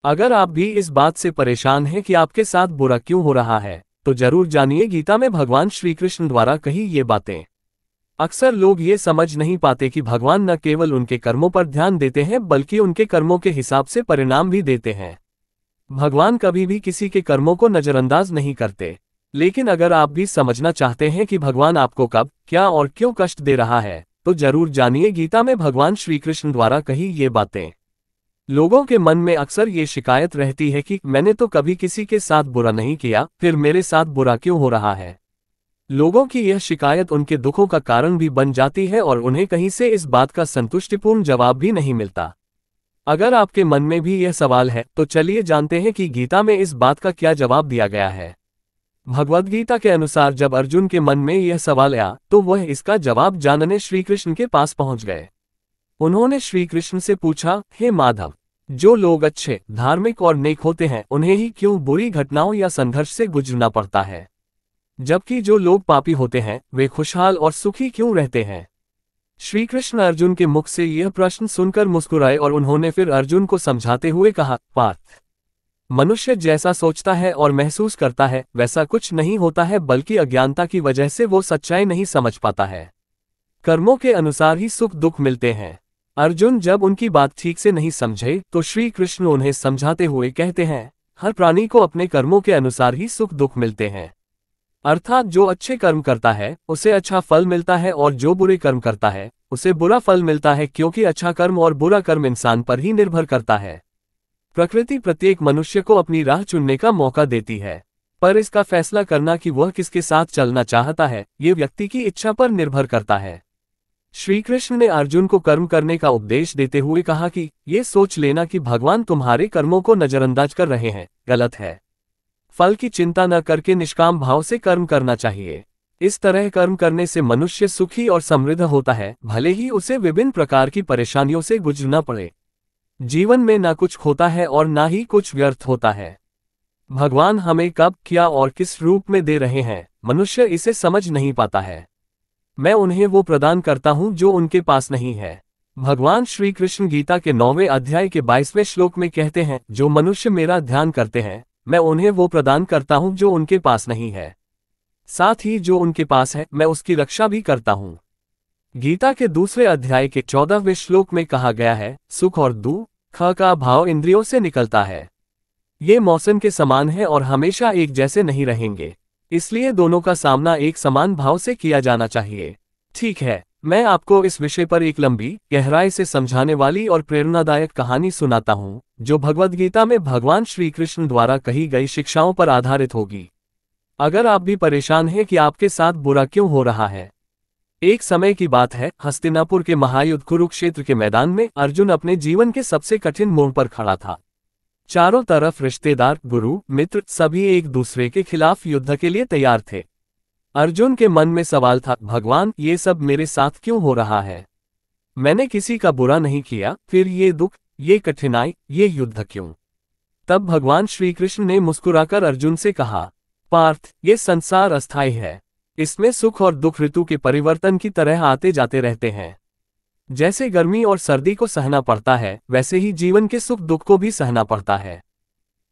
अगर आप भी इस बात से परेशान हैं कि आपके साथ बुरा क्यों हो रहा है, तो जरूर जानिए गीता में भगवान श्री कृष्ण द्वारा कही ये बातें। अक्सर लोग ये समझ नहीं पाते कि भगवान न केवल उनके कर्मों पर ध्यान देते हैं बल्कि उनके कर्मों के हिसाब से परिणाम भी देते हैं। भगवान कभी भी किसी के कर्मों को नजरअंदाज नहीं करते। लेकिन अगर आप भी समझना चाहते हैं कि भगवान आपको कब, क्या और क्यों कष्ट दे रहा है, तो जरूर जानिए गीता में भगवान श्री कृष्ण द्वारा कही ये बातें। लोगों के मन में अक्सर ये शिकायत रहती है कि मैंने तो कभी किसी के साथ बुरा नहीं किया, फिर मेरे साथ बुरा क्यों हो रहा है। लोगों की यह शिकायत उनके दुखों का कारण भी बन जाती है और उन्हें कहीं से इस बात का संतुष्टिपूर्ण जवाब भी नहीं मिलता। अगर आपके मन में भी यह सवाल है तो चलिए जानते हैं कि गीता में इस बात का क्या जवाब दिया गया है। भगवद गीता के अनुसार जब अर्जुन के मन में यह सवाल आया तो वह इसका जवाब जानने श्री कृष्ण के पास पहुंच गए। उन्होंने श्री कृष्ण से पूछा, हे माधव, जो लोग अच्छे, धार्मिक और नेक होते हैं उन्हें ही क्यों बुरी घटनाओं या संघर्ष से गुजरना पड़ता है, जबकि जो लोग पापी होते हैं वे खुशहाल और सुखी क्यों रहते हैं। श्री कृष्ण अर्जुन के मुख से यह प्रश्न सुनकर मुस्कुराए और उन्होंने फिर अर्जुन को समझाते हुए कहा, पार्थ, मनुष्य जैसा सोचता है और महसूस करता है वैसा कुछ नहीं होता है, बल्कि अज्ञानता की वजह से वो सच्चाई नहीं समझ पाता है। कर्मों के अनुसार ही सुख दुख मिलते हैं। अर्जुन जब उनकी बात ठीक से नहीं समझे तो श्री कृष्ण उन्हें समझाते हुए कहते हैं, हर प्राणी को अपने कर्मों के अनुसार ही सुख दुख मिलते हैं। अर्थात जो अच्छे कर्म करता है उसे अच्छा फल मिलता है और जो बुरे कर्म करता है उसे बुरा फल मिलता है, क्योंकि अच्छा कर्म और बुरा कर्म इंसान पर ही निर्भर करता है। प्रकृति प्रत्येक मनुष्य को अपनी राह चुनने का मौका देती है, पर इसका फैसला करना कि वह किसके साथ चलना चाहता है ये व्यक्ति की इच्छा पर निर्भर करता है। श्री कृष्ण ने अर्जुन को कर्म करने का उपदेश देते हुए कहा कि ये सोच लेना कि भगवान तुम्हारे कर्मों को नजरअंदाज कर रहे हैं, गलत है। फल की चिंता न करके निष्काम भाव से कर्म करना चाहिए। इस तरह कर्म करने से मनुष्य सुखी और समृद्ध होता है, भले ही उसे विभिन्न प्रकार की परेशानियों से गुजरना पड़े। जीवन में न कुछ खोता है और न ही कुछ व्यर्थ होता है। भगवान हमें कब, क्या और किस रूप में दे रहे हैं, मनुष्य इसे समझ नहीं पाता है। मैं उन्हें वो प्रदान करता हूं जो उनके पास नहीं है। भगवान श्री कृष्ण गीता के 9वें अध्याय के 22वें श्लोक में कहते हैं, जो मनुष्य मेरा ध्यान करते हैं मैं उन्हें वो प्रदान करता हूं जो उनके पास नहीं है, साथ ही जो उनके पास है मैं उसकी रक्षा भी करता हूं। गीता के दूसरे अध्याय के 14वें श्लोक में कहा गया है, सुख और दुख का भाव इंद्रियों से निकलता है। ये मौसम के समान है और हमेशा एक जैसे नहीं रहेंगे, इसलिए दोनों का सामना एक समान भाव से किया जाना चाहिए। ठीक है, मैं आपको इस विषय पर एक लंबी, गहराई से समझाने वाली और प्रेरणादायक कहानी सुनाता हूं, जो भगवद गीता में भगवान श्री कृष्ण द्वारा कही गई शिक्षाओं पर आधारित होगी। अगर आप भी परेशान हैं कि आपके साथ बुरा क्यों हो रहा है। एक समय की बात है, हस्तिनापुर के महायुद्ध कुरुक्षेत्र के मैदान में अर्जुन अपने जीवन के सबसे कठिन मोड़ पर खड़ा था। चारों तरफ रिश्तेदार, गुरु, मित्र सभी एक दूसरे के खिलाफ युद्ध के लिए तैयार थे। अर्जुन के मन में सवाल था, भगवान ये सब मेरे साथ क्यों हो रहा है। मैंने किसी का बुरा नहीं किया, फिर ये दुख, ये कठिनाई, ये युद्ध क्यों। तब भगवान श्री कृष्ण ने मुस्कुराकर अर्जुन से कहा, पार्थ, ये संसार अस्थायी है, इसमें सुख और दुख ऋतु के परिवर्तन की तरह आते जाते रहते हैं। जैसे गर्मी और सर्दी को सहना पड़ता है वैसे ही जीवन के सुख दुख को भी सहना पड़ता है।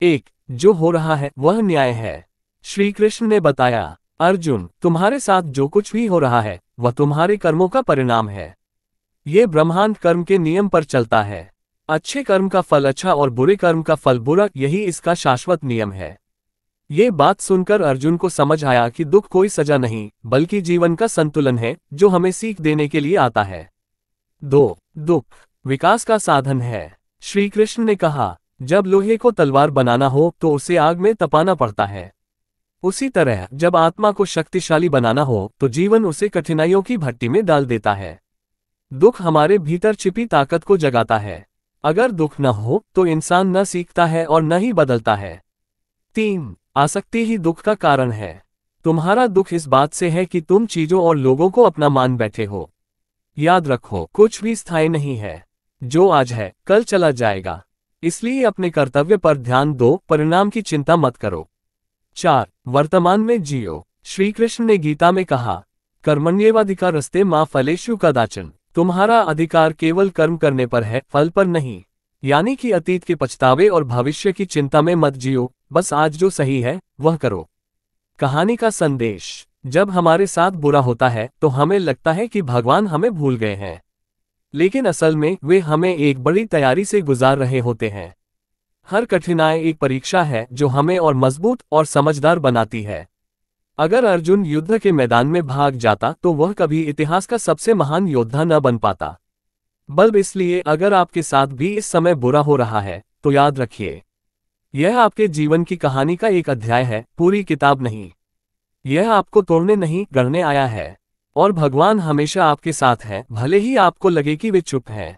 एक जो हो रहा है वह न्याय है। श्री कृष्ण ने बताया, अर्जुन, तुम्हारे साथ जो कुछ भी हो रहा है वह तुम्हारे कर्मों का परिणाम है। ये ब्रह्मांड कर्म के नियम पर चलता है। अच्छे कर्म का फल अच्छा और बुरे कर्म का फल बुरा, यही इसका शाश्वत नियम है। ये बात सुनकर अर्जुन को समझ आया कि दुख कोई सजा नहीं बल्कि जीवन का संतुलन है जो हमें सीख देने के लिए आता है। 2 दुख विकास का साधन है। श्री कृष्ण ने कहा, जब लोहे को तलवार बनाना हो तो उसे आग में तपाना पड़ता है। उसी तरह जब आत्मा को शक्तिशाली बनाना हो तो जीवन उसे कठिनाइयों की भट्टी में डाल देता है। दुख हमारे भीतर छिपी ताकत को जगाता है। अगर दुख न हो तो इंसान न सीखता है और न ही बदलता है। 3 आसक्ति ही दुख का कारण है। तुम्हारा दुख इस बात से है कि तुम चीजों और लोगों को अपना मान बैठे हो। याद रखो, कुछ भी स्थायी नहीं है। जो आज है कल चला जाएगा, इसलिए अपने कर्तव्य पर ध्यान दो, परिणाम की चिंता मत करो। 4 वर्तमान में जियो। श्री कृष्ण ने गीता में कहा, कर्मण्येवाधिकारस्ते मा फलेषु कदाचन। तुम्हारा अधिकार केवल कर्म करने पर है, फल पर नहीं। यानी कि अतीत के पछतावे और भविष्य की चिंता में मत जियो, बस आज जो सही है वह करो। कहानी का संदेश। जब हमारे साथ बुरा होता है तो हमें लगता है कि भगवान हमें भूल गए हैं, लेकिन असल में वे हमें एक बड़ी तैयारी से गुजार रहे होते हैं। हर कठिनाई एक परीक्षा है जो हमें और मजबूत और समझदार बनाती है। अगर अर्जुन युद्ध के मैदान में भाग जाता तो वह कभी इतिहास का सबसे महान योद्धा न बन पाता। बल्कि इसलिए अगर आपके साथ भी इस समय बुरा हो रहा है तो याद रखिए, यह आपके जीवन की कहानी का एक अध्याय है, पूरी किताब नहीं। यह आपको तोड़ने नहीं, गढ़ने आया है। और भगवान हमेशा आपके साथ है, भले ही आपको लगे कि वे चुप हैं।